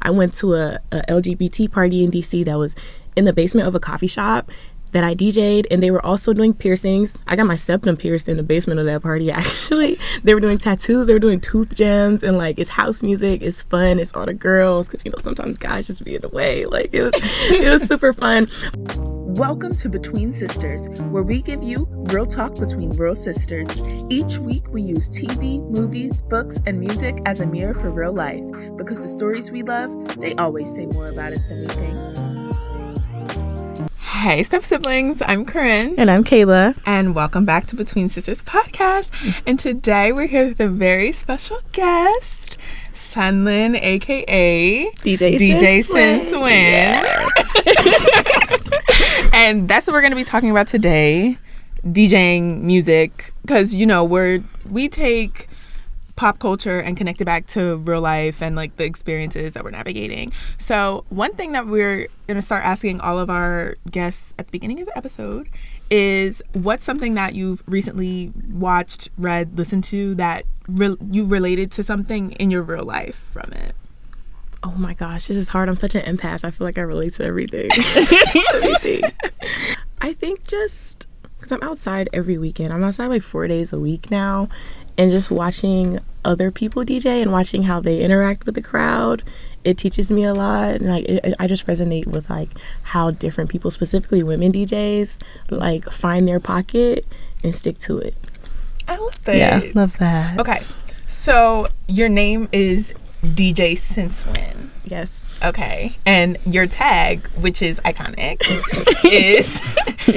I went to a LGBT party in DC that was in the basement of a coffee shop that I DJ'd, and they were also doing piercings. I got my septum pierced in the basement of that party, actually. They were doing tattoos, they were doing tooth gems, and like, it's house music, it's fun, it's all the girls, because, you know, sometimes guys just be in the way. Like, it was super fun. Welcome to Between Sisters, where we give you real talk between real sisters. Each week, we use TV, movies, books, and music as a mirror for real life, because the stories we love, they always say more about us than we think. Hey, Step Siblings, I'm Corrine. And I'm Kayla. And welcome back to Between Sisters podcast. And today we're here with a very special guest, Sunlin, a.k.a. DJ Sinswin. Yeah. And that's what we're going to be talking about today, DJing music. Because, you know, we take pop culture and connect it back to real life and like the experiences that we're navigating. So one thing that we're going to start asking all of our guests at the beginning of the episode is, what's something that you've recently watched, read, listened to that you related to something in your real life from it? Oh my gosh, this is hard. I'm such an empath. I feel like I relate to everything. I think just because I'm outside every weekend. I'm outside like 4 days a week now. And just watching other people DJ and watching how they interact with the crowd, it teaches me a lot. And like, I just resonate with like how different people, specifically women DJs, like find their pocket and stick to it. I love that. Yeah, love that. Okay, so your name is DJ Sinswin. Yes. Okay, and your tag, which is iconic, is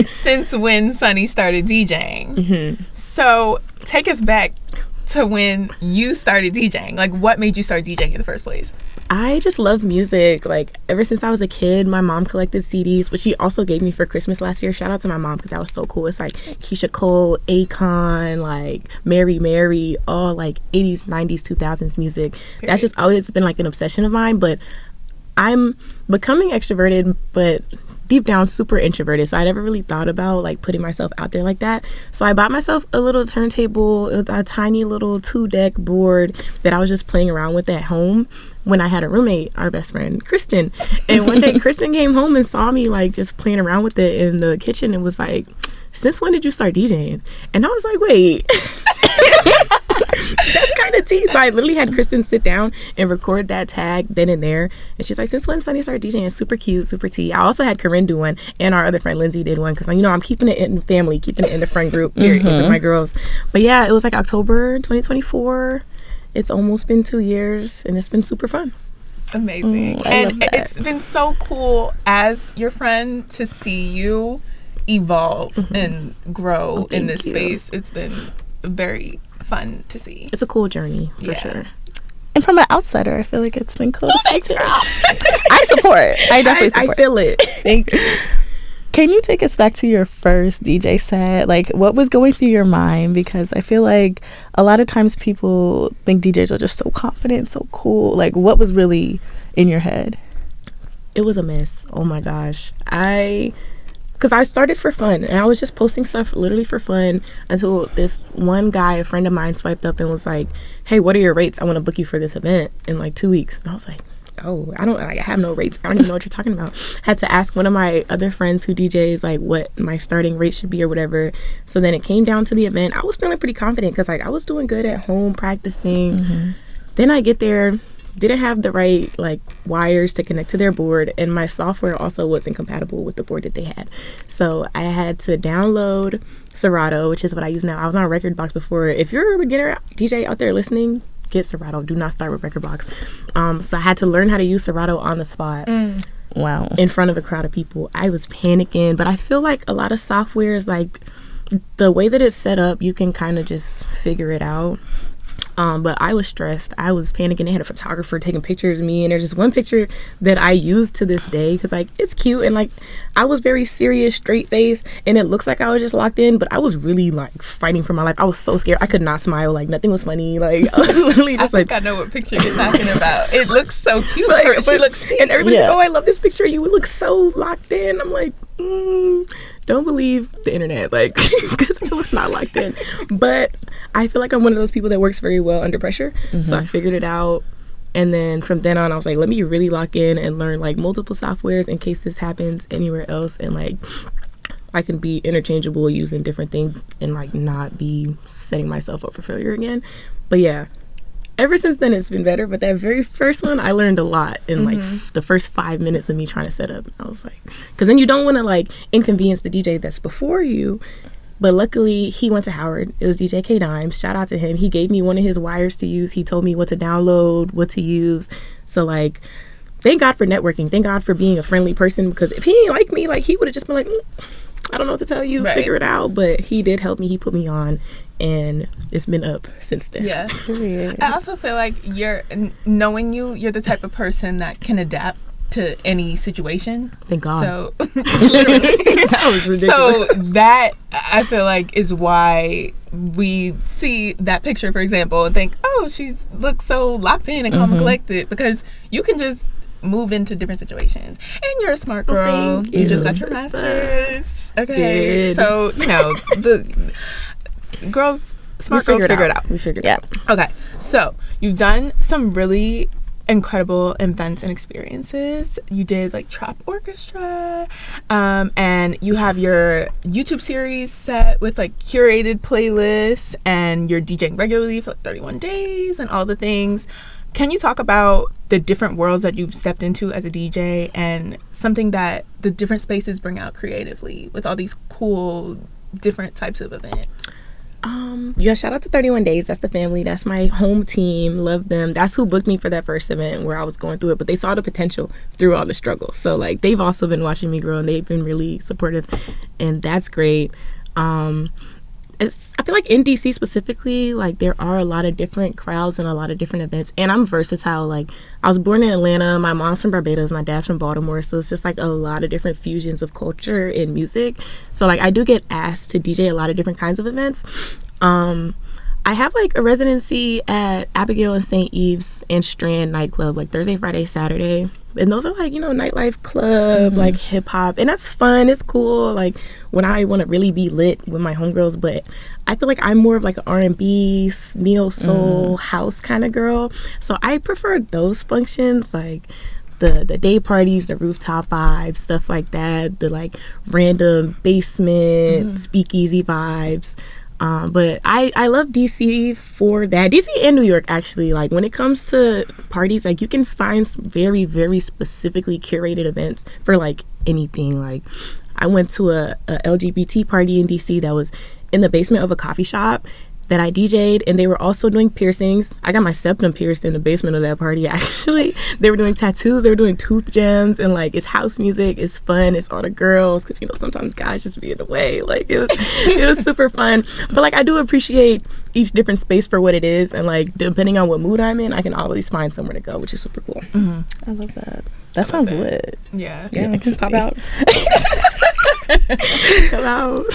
since when Sunny started DJing. Mm-hmm. So take us back to when you started DJing. Like, what made you start DJing in the first place? I just love music. Like, ever since I was a kid, my mom collected CDs, which she also gave me for Christmas last year. Shout out to my mom, because that was so cool. It's like Keisha Cole, Akon, like Mary Mary, all like 80s, 90s, 2000s music. Period. That's just always been like an obsession of mine. But I'm becoming extroverted, but deep down super introverted, so I never really thought about like putting myself out there like that. So I bought myself a little turntable. It was a tiny little 2-deck board that I was just playing around with at home when I had a roommate, our best friend Kristen. And one day Kristen came home and saw me like just playing around with it in the kitchen and was like, "Since when did you start DJing?" And I was like, wait. That's kind of tea. So I literally had Kristen sit down and record that tag then and there. And she's like, "Since when Sunny started DJing?" Super cute, super tea. I also had Corrine do one, and our other friend Lindsay did one, because, you know, I'm keeping it in the family, keeping it in the friend group with my girls. But yeah, it was like October 2024. It's almost been 2 years, and it's been super fun. Amazing. And it's been so cool as your friend to see you evolve and grow in this space. It's been very fun to see. It's a cool journey for sure. And from an outsider, I feel like it's been cool. Thanks, girl. I support. I definitely support. I feel it. Thank you. Can you take us back to your first DJ set? Like, what was going through your mind? Because I feel like a lot of times people think DJs are just so confident, so cool. Like, what was really in your head? It was a mess. Oh my gosh. Because I started for fun, and I was just posting stuff literally for fun until this one guy, a friend of mine, swiped up and was like, "Hey, what are your rates? I want to book you for this event in like 2 weeks." And I was like, "Oh, I have no rates. I don't even know what you're talking about." Had to ask one of my other friends who DJs like what my starting rate should be or whatever. So then it came down to the event. I was feeling pretty confident because like I was doing good at home practicing. Mm-hmm. Then I get there, didn't have the right like wires to connect to their board, and my software also wasn't compatible with the board that they had. So I had to download Serato, which is what I use now. I was on Rekordbox before. If you're a beginner DJ out there listening, get Serato. Do not start with Rekordbox. So I had to learn how to use Serato on the spot. Wow. In front of a crowd of people. I was panicking, but I feel like a lot of softwares, like the way that it's set up, you can kind of just figure it out. But I was stressed. I was panicking. They had a photographer taking pictures of me, and there's just one picture that I use to this day because like it's cute, and like I was very serious, straight face, and it looks like I was just locked in, but I was really like fighting for my life. I was so scared. I could not smile. Like nothing was funny. Like I was literally just I know what picture you're talking about. It looks so cute. Like, she looks cute. And everybody's like, "Oh, I love this picture. You look so locked in." I'm like, don't believe the internet, like, because it was not locked in. But I feel like I'm one of those people that works very well under pressure. Mm-hmm. So I figured it out. And then from then on, I was like, let me really lock in and learn like multiple softwares in case this happens anywhere else, and like I can be interchangeable using different things and like not be setting myself up for failure again. But yeah, ever since then it's been better. But that very first one, I learned a lot in like the first 5 minutes of me trying to set up. I was like, because then you don't want to like inconvenience the DJ that's before you. But luckily, he went to Howard. It was DJ K Dime. Shout out to him. He gave me one of his wires to use. He told me what to download, what to use. So, like, thank God for networking. Thank God for being a friendly person, because if he didn't like me, like, he would have just been like, I don't know what to tell you. Right. Figure it out. But he did help me. He put me on, and it's been up since then. Yeah. I also feel like knowing you're the type of person that can adapt to any situation. Thank God. So that was ridiculous. So that, I feel like, is why we see that picture, for example, and think, oh, she looks so locked in and calm and collected, because you can just move into different situations. And you're a smart girl. You just got your master's. Okay. So, the smart girls figure it out. We figured it out. Okay. So you've done some really incredible events and experiences. You did like Trap Orchestra, and you have your YouTube series set with like curated playlists, and you're DJing regularly for like 31 days and all the things. Can you talk about the different worlds that you've stepped into as a DJ, and something that the different spaces bring out creatively with all these cool different types of events? Yeah, shout out to 31 Days. That's the family. That's my home team. Love them. That's who booked me for that first event where I was going through it, but they saw the potential through all the struggle. So like, they've also been watching me grow, and they've been really supportive, and that's great. I feel like in DC specifically, like, there are a lot of different crowds and a lot of different events, and I'm versatile. Like, I was born in Atlanta. My mom's from Barbados. My dad's from Baltimore. So it's just like a lot of different fusions of culture and music. So like, I do get asked to DJ a lot of different kinds of events. I have like a residency at Abigail and St. Eve's and Strand nightclub, like Thursday, Friday, Saturday. And those are like, nightlife club, like hip hop. And that's fun. It's cool. Like, when I want to really be lit with my homegirls. But I feel like I'm more of like an R&B, neo soul, house kind of girl. So I prefer those functions, like the day parties, the rooftop vibes, stuff like that. The like random basement, speakeasy vibes. But I love DC for that. DC and New York, actually. Like, when it comes to parties, like, you can find very, very specifically curated events for like anything. Like, I went to a LGBT party in DC that was in the basement of a coffee shop that I DJ'd, and they were also doing piercings. I got my septum pierced in the basement of that party, actually. They were doing tattoos, they were doing tooth gems, and like, it's house music, it's fun, it's all the girls, because sometimes guys just be in the way. Like, it was super fun. But like, I do appreciate each different space for what it is, and like, depending on what mood I'm in, I can always find somewhere to go, which is super cool. I love that. That sounds lit. Yeah, I can pop out. Come out.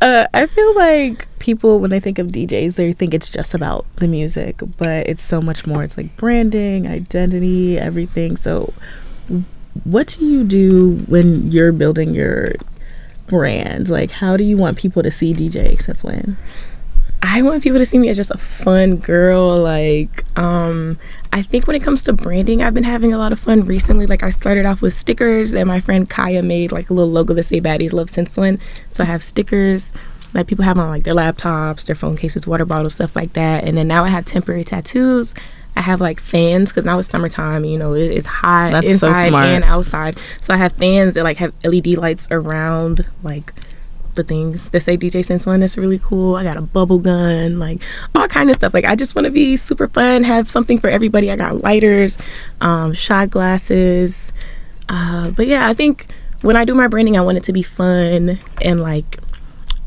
I feel like people, when they think of DJs, they think it's just about the music, but it's so much more. It's like branding, identity, everything. So what do you do when you're building your brand? Like, how do you want people to see DJ Since When? I want people to see me as just a fun girl. Like, I think when it comes to branding, I've been having a lot of fun recently. Like, I started off with stickers that my friend Kaya made, like a little logo that say "Baddies Love Since When." So I have stickers like people have on like their laptops, their phone cases, water bottles, stuff like that. And then now I have temporary tattoos. I have like fans, because now it's summertime, it's hot. That's inside so smart. And outside. So I have fans that like have LED lights around like the things that say DJ Since When. That's really cool. I got a bubble gun, like all kind of stuff. Like, I just want to be super fun, have something for everybody. I got lighters, shot glasses. But yeah, I think when I do my branding, I want it to be fun and like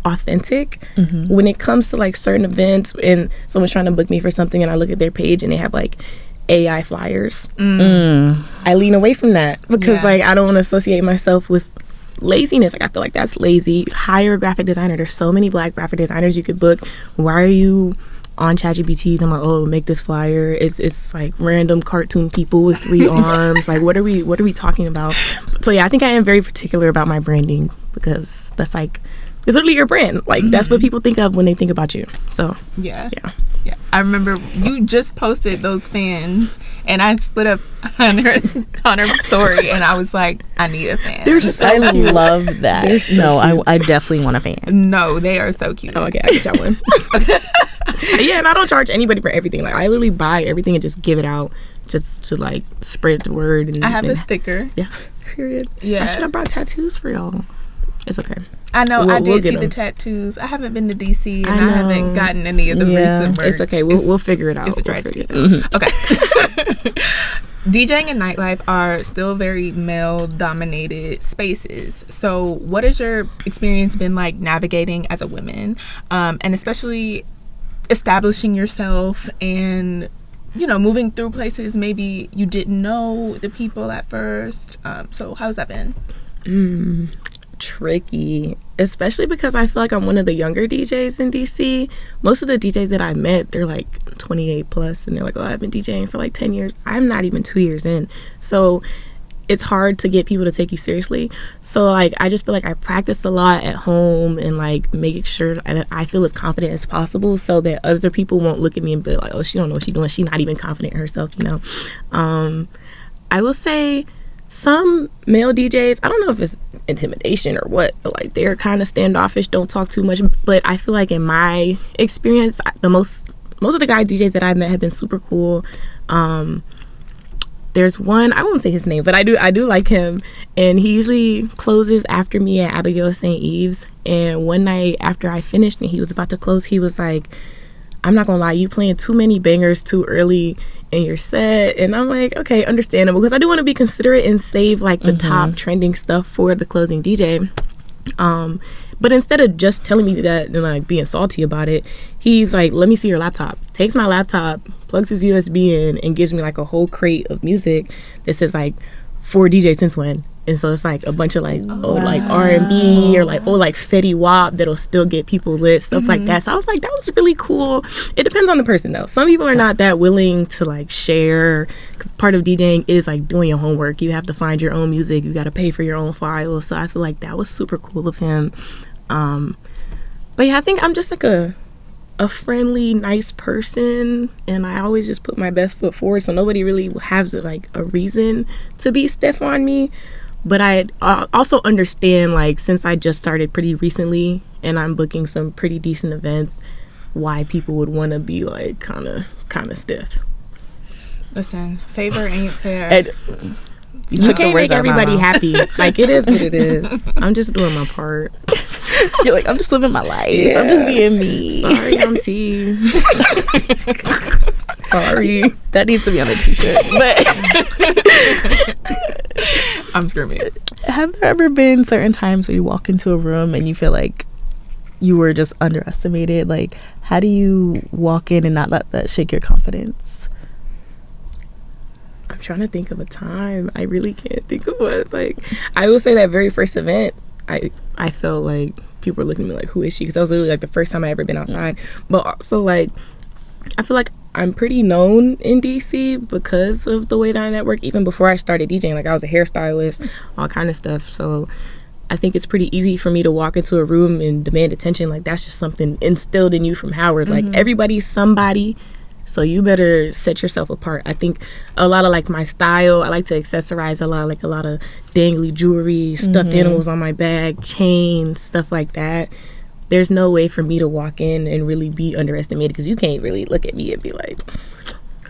authentic. When it comes to like certain events and someone's trying to book me for something and I look at their page and they have like AI flyers, I lean away from that, because like, I don't want to associate myself with laziness. Like, I feel like that's lazy. Hire a graphic designer. There's so many Black graphic designers you could book. Why are you on ChatGPT? I'm like, oh, make this flyer. It's like random cartoon people with 3 arms. Like, what are we talking about? So yeah, I think I am very particular about my branding, because that's like, it's literally your brand. Like, that's what people think of when they think about you. So yeah. Yeah, I remember you just posted those fans, and I split up on her story, and I was like, I need a fan. They're so I cute. love that. They're so cute. I definitely want a fan. No, they are so cute. Oh, okay, I get y'all one. Yeah, and I don't charge anybody for everything. Like, I literally buy everything and just give it out just to, like, spread the word. And I have a sticker. Yeah, period. Yeah. I should have brought tattoos for y'all. It's okay. I know. I We'll did get see the them. tattoos. I haven't been to DC, and I I haven't know. gotten any of the recent merch. It's okay. We'll figure it out. It's a We'll tragedy. figure it out. Okay. DJing and nightlife are still very male-dominated spaces. So, what has your experience been like navigating as a woman, and especially establishing yourself and, you know, moving through places maybe you didn't know the people at first? So, how's that been? Tricky, especially because I feel like I'm one of the younger DJs in DC. Most of the DJs that I met, they're like 28 plus, and they're like, oh, I've been DJing for like 10 years. I'm not even 2 years in. So it's hard to get people to take you seriously. So like, I just feel like I practice a lot at home and like making sure that I feel as confident as possible so that other people won't look at me and be like, oh, she don't know what she's doing. She's not even confident in herself, you know? I will say some male DJs, I don't know if it's intimidation or what, but like they're kind of standoffish, don't talk too much. But I feel like in my experience, most of the guy DJs that I've met have been super cool. There's one, I won't say his name, but I do like him, and he usually closes after me at Abigail St. Eve's. And one night after I finished and he was about to close, he was like, I'm not gonna lie, you playing too many bangers too early in your set. And I'm like, okay, understandable, because I do want to be considerate and save like the top trending stuff for the closing DJ. But instead of just telling me that and like being salty about it, he's like, let me see your laptop. Takes my laptop, plugs his USB in, and gives me like a whole crate of music that says like for DJ Since When. And so it's like a bunch of like like R&B or like like Fetty Wap that'll still get people lit, stuff like that. So I was like, that was really cool. It depends on the person though. Some people are not that willing to like share, because part of DJing is like doing your homework. You have to find your own music. You got to pay for your own files. So I feel like that was super cool of him. But yeah, I think I'm just like a friendly, nice person, and I always just put my best foot forward, so nobody really has like a reason to be stiff on me. But I also understand, like, since I just started pretty recently and I'm booking some pretty decent events, why people would want to be like kind of stiff. Listen, favor ain't fair. You can't make everybody happy. Like, it is what it is. I'm just doing my part. You're like, I'm just living my life. Yeah. I'm just being me. Sorry, I'm T. Sorry. That needs to be on a t-shirt. But I'm screaming. have there ever been certain times where you walk into a room and you feel like you were just underestimated? Like, how do you walk in and not let that shake your confidence? I'm trying to think of a time. I really can't think of one. Like, I will say that very first event, I felt like people were looking at me like, who is she? Because that was literally like the first time I ever been outside. But also, like, I feel like I'm pretty known in DC because of the way that I network. Even before I started DJing, like, I was a hairstylist, all kind of stuff. So I think it's pretty easy for me to walk into a room and demand attention. Like, that's just something instilled in you from Howard. Like, everybody's somebody, so you better set yourself apart. I think a lot of like my style, I like to accessorize a lot, like a lot of dangly jewelry, stuffed animals on my bag, chains, stuff like that. There's no way for me to walk in and really be underestimated, because you can't really look at me and be like,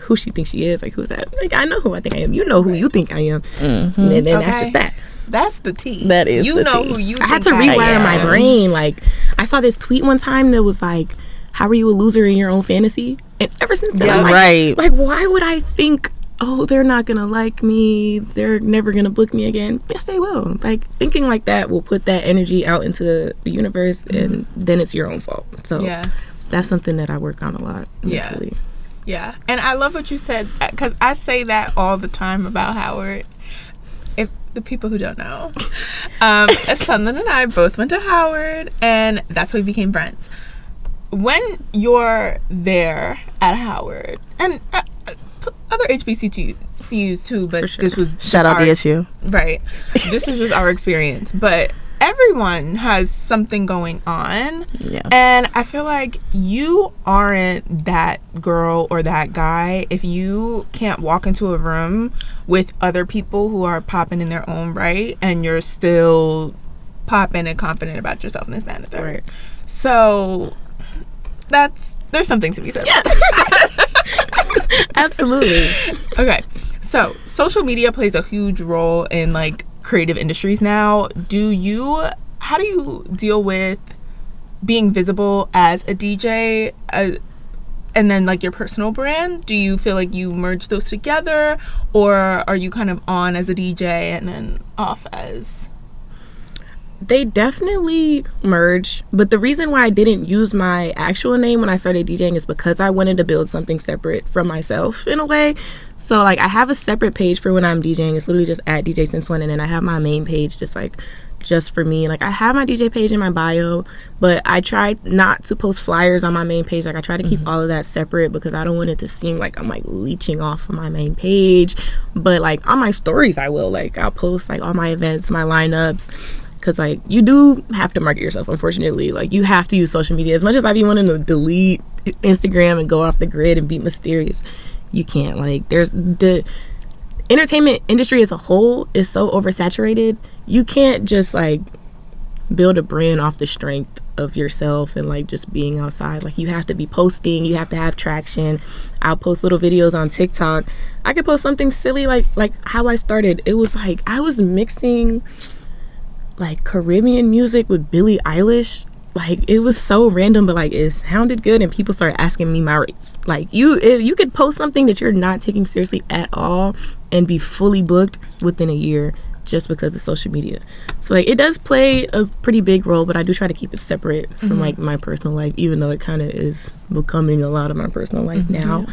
who she thinks she is, like, who's that? Like, I know who I think I am, you know who you think I am, and then that's just that. That's the tea. That is you the know tea. who you I had think to rewire my am. brain. Like, I saw this tweet one time that was like, how are you a loser in your own fantasy? And ever since then, Yeah, I'm like, right. like, why would I think, oh, they're not gonna like me, they're never gonna book me again? Yes, they will. Like, thinking like that will put that energy out into the universe, and then it's your own fault. So that's something that I work on a lot mentally. Yeah, and I love what you said, because I say that all the time about Howard. If the people who don't know, Sunland and I both went to Howard, and that's how we became friends. When you're there at Howard, and other HBCUs too, but For sure. this was Shout out BSU. Right. This was just our experience. But everyone has something going on. Yeah. And I feel like you aren't that girl or that guy if you can't walk into a room with other people who are popping in their own right and you're still popping and confident about yourself and this, that, and the third. Right. So there's something to be said. Yeah. Absolutely. Okay. So social media plays a huge role in like creative industries now. How do you deal with being visible as a DJ and then like your personal brand? Do you feel like you merge those together, or are you kind of on as a DJ and then off as? They definitely merge, but the reason why I didn't use my actual name when I started DJing is because I wanted to build something separate from myself in a way. So like I have a separate page for when I'm DJing. It's literally just at DJ Since When, and then I have my main page just for me. Like I have my DJ page in my bio, but I tried not to post flyers on my main page. Like I try to keep all of that separate because I don't want it to seem like I'm like leeching off of my main page. But like on my stories I will, like I'll post like all my events, my lineups. Because, like, you do have to market yourself, unfortunately. Like, you have to use social media. As much as I be wanting to delete Instagram and go off the grid and be mysterious, you can't. Like, there's the entertainment industry as a whole is so oversaturated. You can't just, like, build a brand off the strength of yourself and, like, just being outside. Like, you have to be posting. You have to have traction. I'll post little videos on TikTok. I could post something silly like how I started. It was, like, I was mixing like Caribbean music with Billie Eilish. Like it was so random, but like it sounded good and people started asking me my rates. Like if you could post something that you're not taking seriously at all and be fully booked within a year just because of social media. So like it does play a pretty big role, but I do try to keep it separate from like my personal life, even though it kind of is becoming a lot of my personal life now.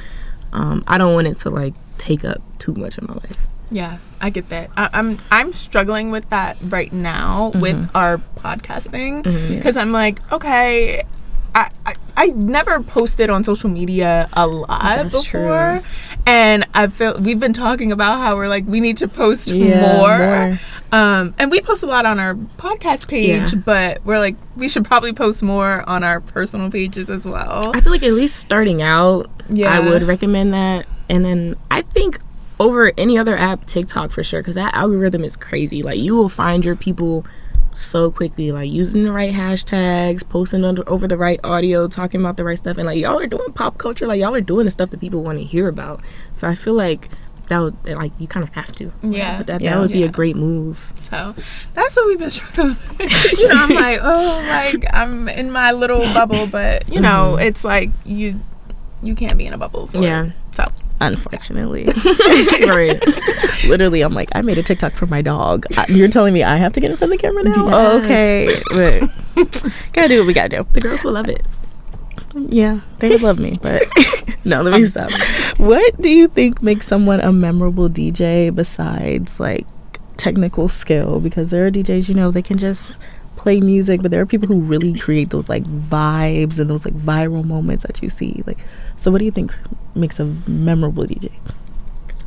I don't want it to like take up too much of my life. Yeah, I get that. I'm struggling with that right now with our podcasting because I'm like, okay, I never posted on social media a lot before, and I feel we've been talking about how we're like we need to post more. And we post a lot on our podcast page, but we're like we should probably post more on our personal pages as well. I feel like at least starting out, I would recommend that, and then I think over any other app, TikTok for sure, because that algorithm is crazy. Like you will find your people so quickly, like using the right hashtags, posting over the right audio, talking about the right stuff, and like y'all are doing pop culture, like y'all are doing the stuff that people want to hear about. So I feel like that would, like, you kind of have to. Yeah. That would be a great move. So that's what we've been struggling with. You know, I'm like, oh, like I'm in my little bubble, but you know, it's like you can't be in a bubble for it. So unfortunately. Right. Literally, I'm like, I made a TikTok for my dog. You're telling me I have to get in front of the camera now? Yes. Oh, okay. But gotta do what we gotta do. The girls will love it. Yeah, they would love me, but no, let me stop. What do you think makes someone a memorable DJ besides like technical skill? Because there are DJs, you know, they can just play music, but there are people who really create those like vibes and those like viral moments that you see. Like, so what do you think makes a memorable DJ?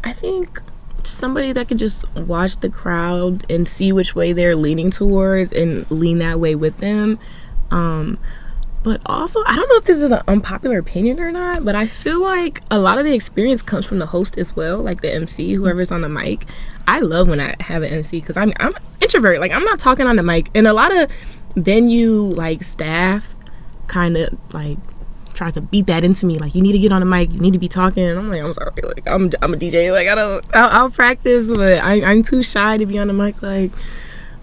I think somebody that could just watch the crowd and see which way they're leaning towards and lean that way with them. But also, I don't know if this is an unpopular opinion or not, but I feel like a lot of the experience comes from the host as well, like the MC, whoever's on the mic. I love when I have an MC because I'm an introvert. Like, I'm not talking on the mic. And a lot of venue, like, staff kind of, like, try to beat that into me. Like, you need to get on the mic. You need to be talking. And I'm like, I'm sorry. Like, I'm a DJ. Like, I'll practice, but I'm too shy to be on the mic. Like,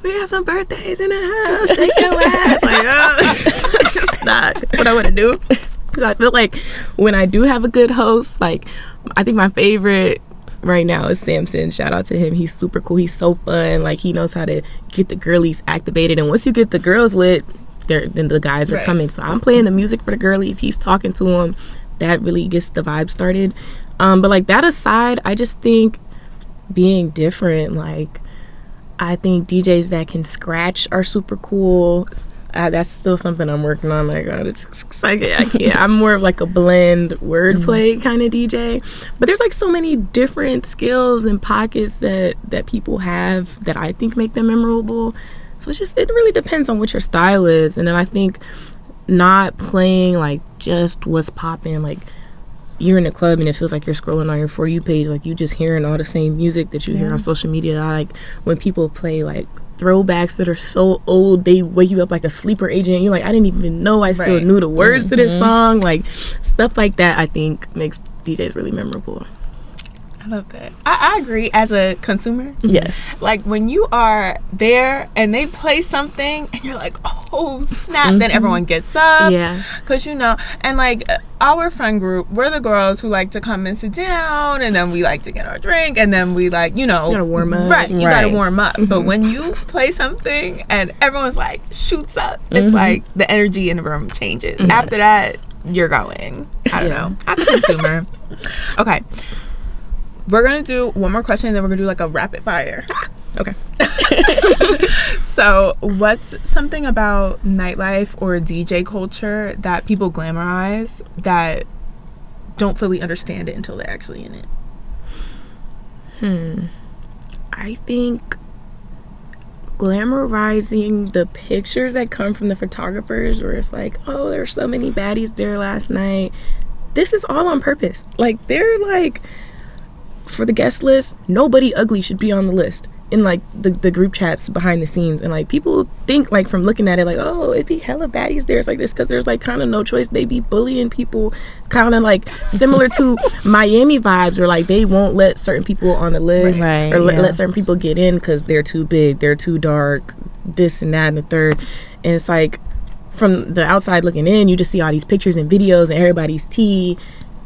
we got some birthdays in the house. Shake your ass. Like, it's just not what I want to do. Because I feel like when I do have a good host, like, I think my favorite right now is Samson. Shout out to him. He's super cool. He's so fun. Like, he knows how to get the girlies activated. And once you get the girls lit, then the guys are coming. So I'm playing the music for the girlies. He's talking to them. That really gets the vibe started. But, like, that aside, I just think being different, like, I think DJs that can scratch are super cool. That's still something I'm working on. My God, it's like I can't. I'm more of like a blend wordplay kind of DJ. But there's like so many different skills and pockets that people have that I think make them memorable. So it really depends on what your style is. And then I think not playing like just what's popping, like you're in a club and it feels like you're scrolling on your For You page, like you just hearing all the same music that you hear on social media. I like when people play like throwbacks that are so old, they wake you up like a sleeper agent. You're like, I didn't even know I still knew the words to this song. Like stuff like that I think makes DJs really memorable. I love that. I agree as a consumer. Yes. Like when you are there and they play something and you're like, oh snap, then everyone gets up. Yeah. Because, you know, and like our friend group, we're the girls who like to come and sit down, and then we like to get our drink, and then we like, you know. You gotta warm up. Right. You gotta warm up. But when you play something and everyone's like shoots up, it's like the energy in the room changes. After that, you're going. I don't know. As a consumer. Okay. We're going to do one more question, and then we're going to do like a rapid fire. Okay. So what's something about nightlife or DJ culture that people glamorize that don't fully understand it until they're actually in it? I think glamorizing the pictures that come from the photographers, where it's like, oh, there's so many baddies there last night. This is all on purpose. Like, they're like, for the guest list, nobody ugly should be on the list in like the group chats behind the scenes. And like people think, like, from looking at it, like, oh, it'd be hella baddies there. It's like this because there's like kind of no choice. They be bullying people, kind of like similar to Miami vibes, where like they won't let certain people on the list, or let certain people get in because they're too big, they're too dark, this and that and the third. And it's like, from the outside looking in, you just see all these pictures and videos and everybody's tea,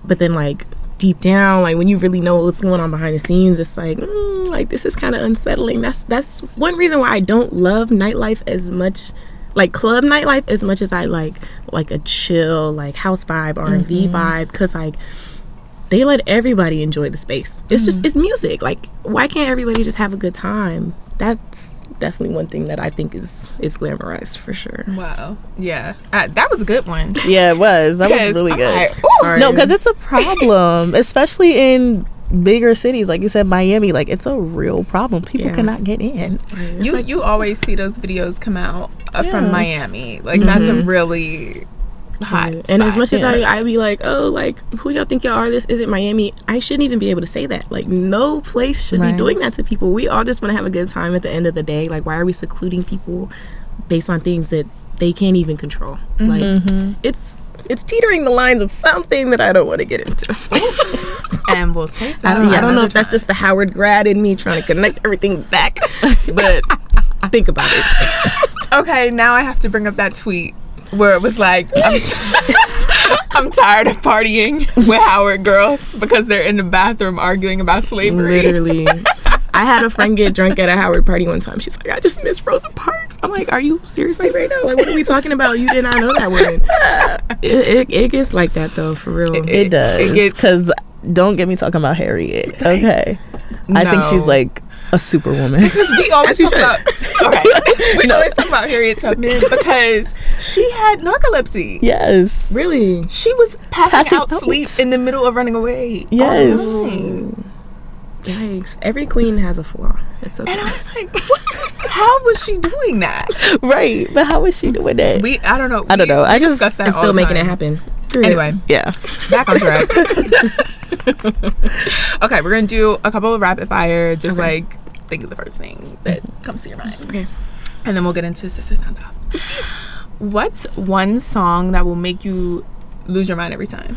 but then like deep down, like when you really know what's going on behind the scenes, it's like, like this is kind of unsettling. That's one reason why I don't love nightlife as much, like club nightlife, as much as I like a chill, like house vibe, R&B vibe, because like they let everybody enjoy the space. It's just, it's music. Like, why can't everybody just have a good time? That's definitely one thing that I think is glamorized for sure. Wow. Yeah. That was a good one. Yeah, it was. That was really good. Sorry. No, because it's a problem, especially in bigger cities. Like you said, Miami, like it's a real problem. People cannot get in. You always see those videos come out from Miami. Like that's a really hot spot. And as much as I be like, oh, like, who y'all think y'all are? This isn't Miami. I shouldn't even be able to say that. Like, no place should be doing that to people. We all just want to have a good time at the end of the day. Like, why are we secluding people based on things that they can't even control? Like, it's teetering the lines of something that I don't want to get into. And we'll save that. I don't know if that's just the Howard grad in me trying to connect everything back, but think about it. Okay, now I have to bring up that tweet where it was like, I'm tired of partying with Howard girls because they're in the bathroom arguing about slavery. Literally. I had a friend get drunk at a Howard party one time. She's like, I just miss Rosa Parks. I'm like, are you serious right now? Like, what are we talking about? You did not know that woman. It gets like that though, for real. It does. Because don't get me talking about Harriet. Okay. No. I think she's like a superwoman. Because we always talk about always talk about Harriet Tubman because she had narcolepsy. Yes. Really? She was passing out sleep in the middle of running away. Yes. All the time. Yikes. Every queen has a flaw. It's okay. And I was like, how was she doing that? Right. But how was she doing that? I don't know. I just discussed that. It's still making it happen. Anyway. Yeah. Back on track. Okay, we're going to do a couple of rapid fire. Just like think of the first thing that comes to your mind. Okay. And then we'll get into Sister Sound Off. What's one song that will make you lose your mind every time?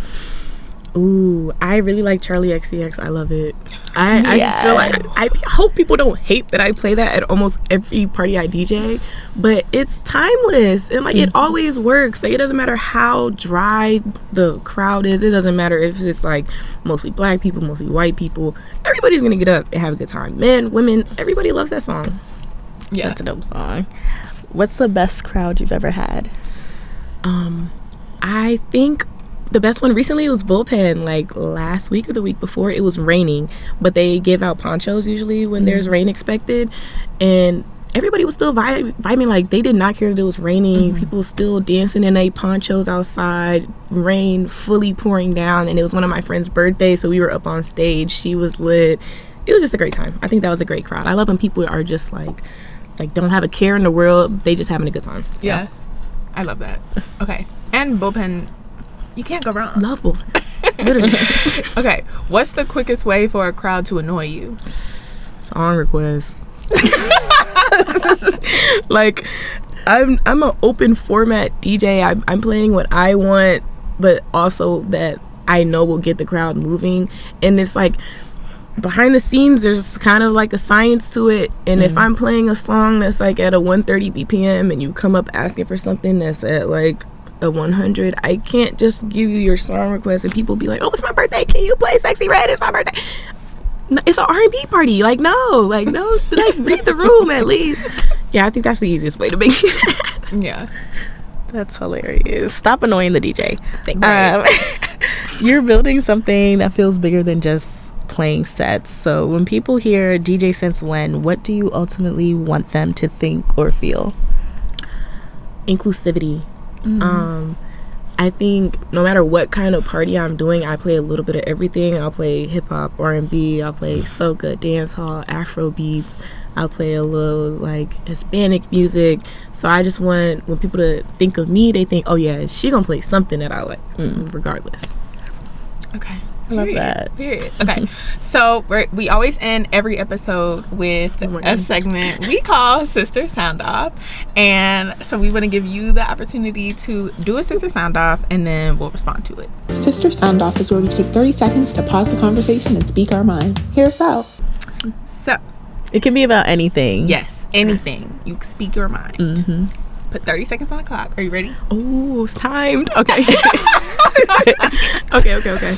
Ooh, I really like Charlie XCX. I love it. I feel like I hope people don't hate that I play that at almost every party I DJ, but it's timeless and like it always works. Like, it doesn't matter how dry the crowd is. It doesn't matter if it's like mostly black people, mostly white people. Everybody's gonna get up and have a good time. Men, women, everybody loves that song. Yeah, that's a dope song. What's the best crowd you've ever had? I think the best one recently was Bullpen. Like last week or the week before, it was raining, but they give out ponchos usually when there's rain expected, and everybody was still vibing. Like, they did not care that it was raining. People were still dancing in their ponchos outside, rain fully pouring down, and it was one of my friend's birthdays, so we were up on stage. She was lit. It was just a great time. I think that was a great crowd. I love when people are just like like don't have a care in the world. They just having a good time. Yeah. I love that. Okay. And bullpen, you can't go wrong. Love bullpen. Literally. Okay. What's the quickest way for a crowd to annoy you? Song requests. Like, I'm an open format DJ. I'm playing what I want, but also that I know will get the crowd moving. And it's like, behind the scenes, there's kind of like a science to it. And if I'm playing a song that's like at a 130 BPM and you come up asking for something that's at like a 100, I can't just give you your song request and people be like, oh, it's my birthday, can you play Sexy Red? It's my birthday. No, it's an R&B party. Like no, like read the room at least. Yeah, I think that's the easiest way to make it. Yeah. That's hilarious. Stop annoying the DJ. Right. You're building something that feels bigger than just playing sets. So when people hear DJ Since When, what do you ultimately want them to think or feel? Inclusivity. I think no matter what kind of party I'm doing, I play a little bit of everything. I'll play hip-hop, R&B, I'll play soca, dancehall, Afro beats. I'll play a little like Hispanic music. So I just want when people to think of me, they think, oh yeah, she gonna play something that I like, regardless. Okay. I love that. Period. Okay. So we always end every episode with a segment we call Sister Sound Off. And so we want to give you the opportunity to do a Sister Sound Off and then we'll respond to it. Sister Sound Off is where we take 30 seconds to pause the conversation and speak our mind. Hear us out. So, It can be about anything. yes, anything. You speak your mind. Put 30 seconds on the clock. Are you ready? Oh, it's timed. Okay. Okay.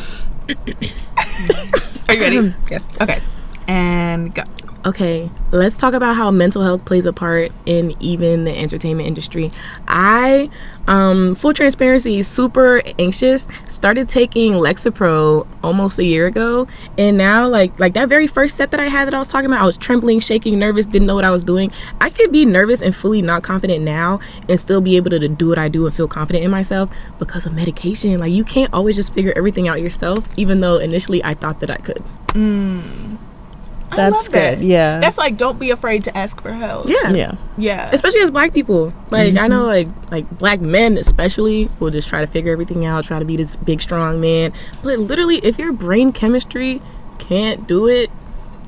Are you ready? Yes. Okay. And go. Okay, let's talk about how mental health plays a part in even the entertainment industry. I, full transparency, super anxious, started taking Lexapro almost a year ago. And now, like that very first set that I had that I was talking about, I was trembling, shaking, nervous, didn't know what I was doing. I could be nervous and fully not confident now and still be able to do what I do and feel confident in myself because of medication. Like, you can't always just figure everything out yourself, even though initially I thought that I could. That's good. Yeah. That's like, don't be afraid to ask for help. Yeah. Especially as black people. Like, I know like black men especially will just try to figure everything out, try to be this big strong man. But literally, if your brain chemistry can't do it,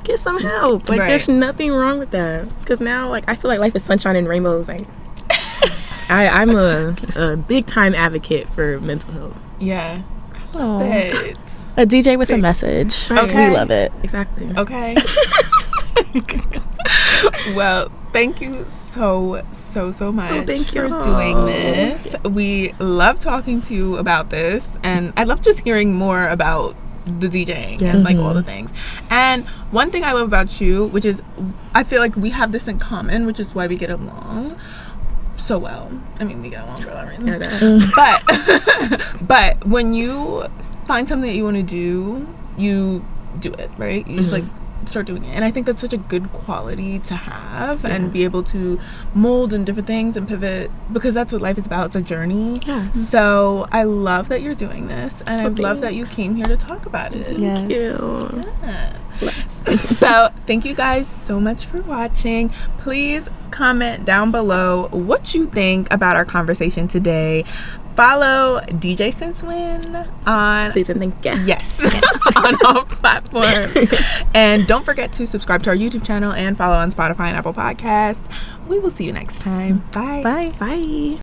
get some help. Like, there's nothing wrong with that. Because now, like, I feel like life is sunshine and rainbows. Like, I'm a big time advocate for mental health. Yeah. Oh. That. A DJ with a message. Okay. We love it. Exactly. Okay. Well, thank you so much thank for you. doing this. We love talking to you about this, and I love just hearing more about the DJing and like all the things. And one thing I love about you, which is I feel like we have this in common, which is why we get along so well. I mean, we get along for a reason. But when you find something that you want to do, you do it, right? You just like start doing it. And I think that's such a good quality to have and be able to mold in different things and pivot, because that's what life is about. It's a journey. So I love that you're doing this, and I love that you came here to talk about it. Thank you. So thank you guys so much for watching. Please comment down below what you think about our conversation today. Follow DJ Since When on Please and thank you. Yes. On all platforms. And don't forget to subscribe to our YouTube channel and follow on Spotify and Apple Podcasts. We will see you next time. Bye. Bye. Bye.